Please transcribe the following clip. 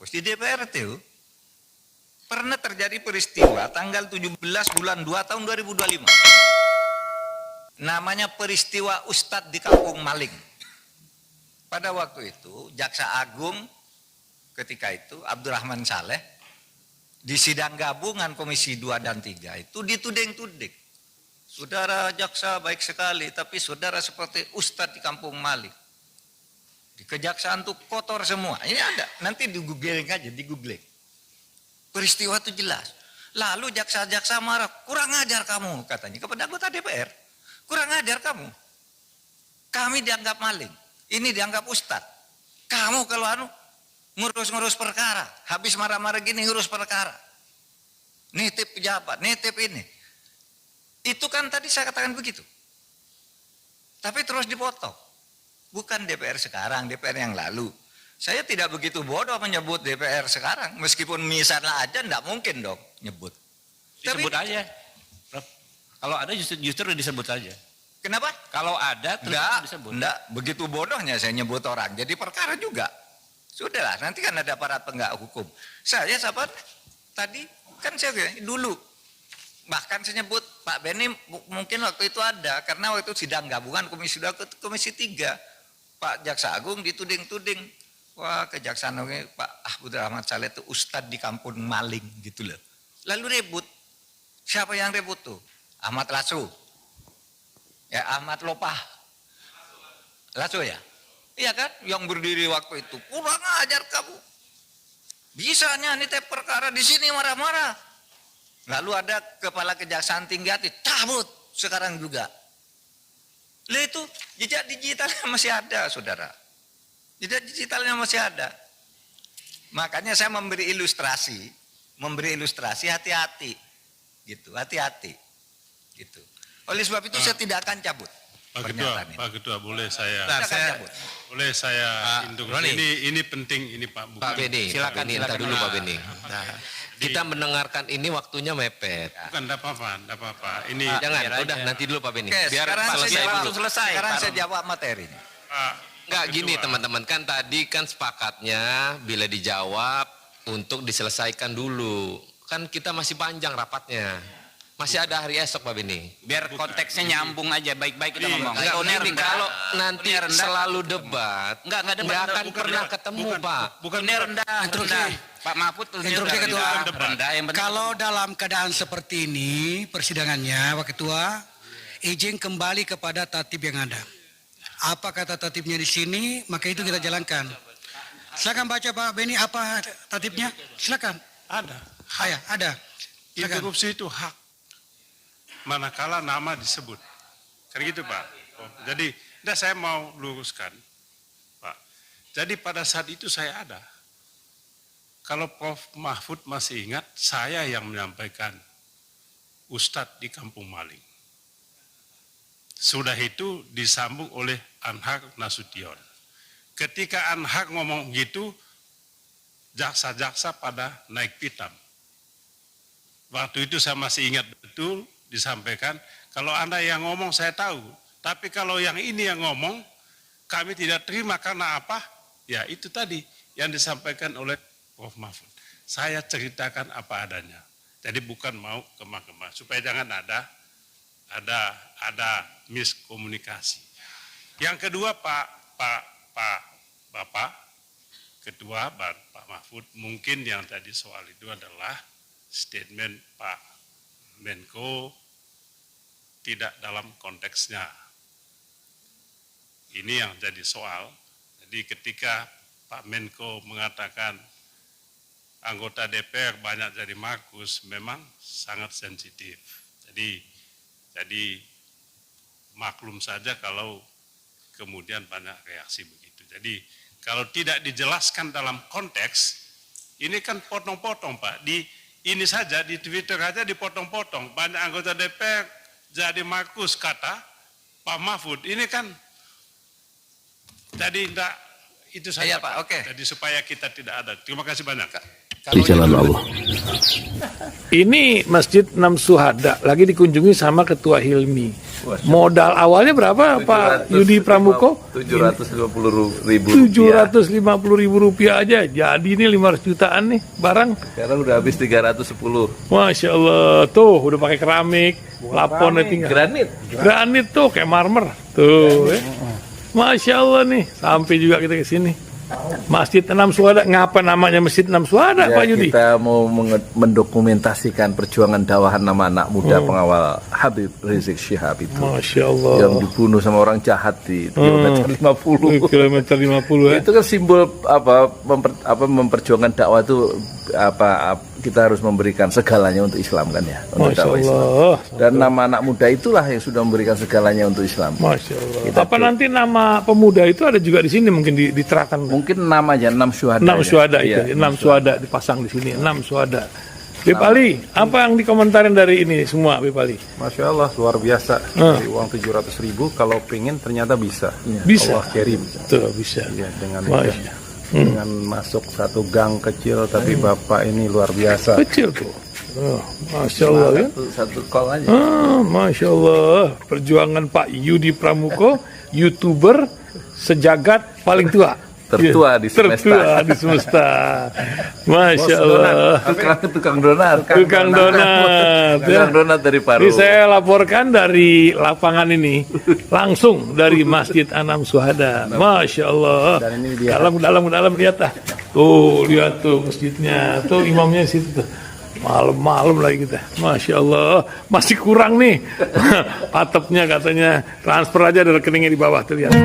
Markus. Di DPR itu pernah terjadi peristiwa tanggal 17 bulan 2 tahun 2025. Namanya peristiwa Ustadz di Kampung Maling. Pada waktu itu Jaksa Agung ketika itu Abdurrahman Saleh di sidang gabungan Komisi 2 dan 3 itu dituding-tuding. Saudara jaksa baik sekali, tapi saudara seperti Ustadz di Kampung Maling. Di kejaksaan tuh kotor semua. Ini ada, nanti di googling aja, di googling. Peristiwa itu jelas. Lalu jaksa-jaksa marah, kurang ajar kamu katanya kepada anggota DPR. Kurang ajar kamu. Kami dianggap maling, ini dianggap Ustadz. Kamu kalau ngurus-ngurus perkara, habis marah-marah gini ngurus perkara. Nitip pejabat, nitip ini. Itu kan tadi saya katakan begitu. Tapi terus dipotong. Bukan DPR sekarang, DPR yang lalu. Saya tidak begitu bodoh menyebut DPR sekarang. Meskipun misalnya aja enggak mungkin dong nyebut. Disebut aja. Kalau ada justru disebut aja. Kenapa? Kalau ada terus disebut. Enggak, begitu bodohnya saya nyebut orang. Jadi perkara juga. Sudahlah, nanti kan ada aparat penegak hukum. Saya sahabat tadi kan saya dulu. Bahkan saya nyebut Pak Beni mungkin waktu itu ada. Karena waktu itu sidang gabungan Komisi 2 ke Komisi 3. Pak Jaksa Agung dituding-tuding. Wah kejaksaan Pak Abdurrahman Saleh itu Ustadz di Kampung Maling gitu loh. Lalu ribut. Siapa yang ribut tuh? Ahmad Lasso. Ya Ahmad Lopah. Lasso ya? Iya kan? Yang berdiri waktu itu. Kurang ajar kamu. Bisanya nih perkara di sini marah-marah. Lalu ada kepala kejaksaan tinggi hati, cabut sekarang juga. Lah itu jejak digitalnya masih ada, saudara. Jejak digitalnya masih ada. Makanya saya memberi ilustrasi hati-hati, gitu, hati-hati, gitu. Oleh sebab itu saya tidak akan cabut. Pak Ketua, boleh saya induk. Roni. Ini penting ini Pak. Pak Beni, silakan dulu Pak Beni. Nah, kita mendengarkan ini waktunya mepet. Bukan, enggak apa-apa. Ini Jangan, udah nanti dulu Pak Beni. Oke, Biar sekarang selesai dulu. Sekarang saya jawab materinya. Enggak gini teman-teman, kan tadi kan sepakatnya bila dijawab untuk diselesaikan dulu. Kan kita masih panjang rapatnya. Masih ada hari esok Pak Beni. Biar konteksnya nyambung aja, baik-baik kita ngomong. Kalau nanti selalu debat, nggak akan pernah ketemu Pak. Ini rendah. Pak Mahfud rendah. Kalau dalam keadaan seperti ini persidangannya Pak Ketua, izin kembali kepada tatib yang ada. Apa kata tatibnya di sini, maka itu kita jalankan. Silakan baca Pak Beni apa tatibnya, silakan. ada. Ada. Silakan. Interupsi itu hak. Manakala nama disebut. Kan gitu Pak. Jadi, saya mau luruskan Pak. Jadi pada saat itu saya ada. Kalau Prof. Mahfud masih ingat, saya yang menyampaikan Ustadz di Kampung Maling. Sudah itu disambung oleh Anhar Nasution. Ketika Anhar ngomong gitu, jaksa-jaksa pada naik pitam. Waktu itu saya masih ingat betul disampaikan, kalau Anda yang ngomong saya tahu, tapi kalau yang ini yang ngomong, kami tidak terima karena apa? Ya itu tadi yang disampaikan oleh Prof. Mahfud. Saya ceritakan apa adanya. Jadi bukan mau kemah-kemah, supaya jangan ada miskomunikasi. Yang kedua Bapak Ketua Pak Mahfud, mungkin yang tadi soal itu adalah statement Pak Menko tidak dalam konteksnya. Ini yang jadi soal. Jadi ketika Pak Menko mengatakan anggota DPR banyak jadi Markus, memang sangat sensitif. Jadi maklum saja kalau kemudian banyak reaksi begitu. Jadi kalau tidak dijelaskan dalam konteks, ini kan potong-potong Pak. Ini saja di Twitter aja dipotong-potong. Banyak anggota DPR jadi Markus kata Pak Mahfud. Ini kan jadi itu saja Iya, Pak, oke. Jadi supaya kita tidak ada. Terima kasih banyak. Di jalan Allah. Ini Masjid Enam Syuhada lagi dikunjungi sama Ketua Hilmi. Modal awalnya berapa Pak Yudi Pramuko? 750.000 rupiah. 750.000 rupiah aja. Jadi ini 500 jutaan nih barang. Sekarang udah habis 310. Masya Allah, tuh udah pakai keramik, laponnya tinggal. Granit tuh kayak marmer. Tuh, Masya Allah nih, sampai juga kita ke sini. Masjid Enam Syuhada, ngapa namanya Masjid Enam Syuhada, Ya, Pak Yudi? kita mau mendokumentasikan perjuangan dakwahan nama anak muda pengawal Habib Rizik Syihab itu. Masya Allah. Yang dibunuh sama orang jahat di kilometer 50. Kilometer 50 ya. Itu kan simbol memperjuangkan dakwah itu kita harus memberikan segalanya untuk Islam kan ya, untuk Masya dakwah Islam. Allah. Dan nama anak muda itulah yang sudah memberikan segalanya untuk Islam. Masya Allah. Kita Apa nanti nama pemuda itu ada juga di sini mungkin diterahkan? Mungkin namanya 6 syuhada. 6 syuhada Iya, itu, 6 syuhada dipasang di sini, 6 syuhada. Bip Ali, apa yang dikomentarin dari ini semua, Bip Ali? Masya Allah, luar biasa. Dari uang 700.000, kalau pengen ternyata bisa. Bisa. Allah kirim. Tuh, bisa. Ya, dengan Masya. dengan masuk satu gang kecil, tapi Bapak ini luar biasa. Kecil tuh. Oh, Masya Allah ya. Satu call aja. Masya Allah. Perjuangan Pak Yudi Pramuko, YouTuber sejagat paling tua. Tertua di semesta. Tertua di semesta. Masya Allah. Tukang donat. Tukang donat. Tukang donat dari Paru. Ini saya laporkan dari lapangan ini, langsung dari Masjid Enam Syuhada. Masya Allah. Dan ini dia. Dalam lihat ah. Tuh lihat tuh masjidnya, tuh imamnya di situ tuh. Malam-malam lagi kita, Masya Allah, masih kurang nih. Atapnya katanya transfer aja dari rekeningnya di bawah tuh lihat.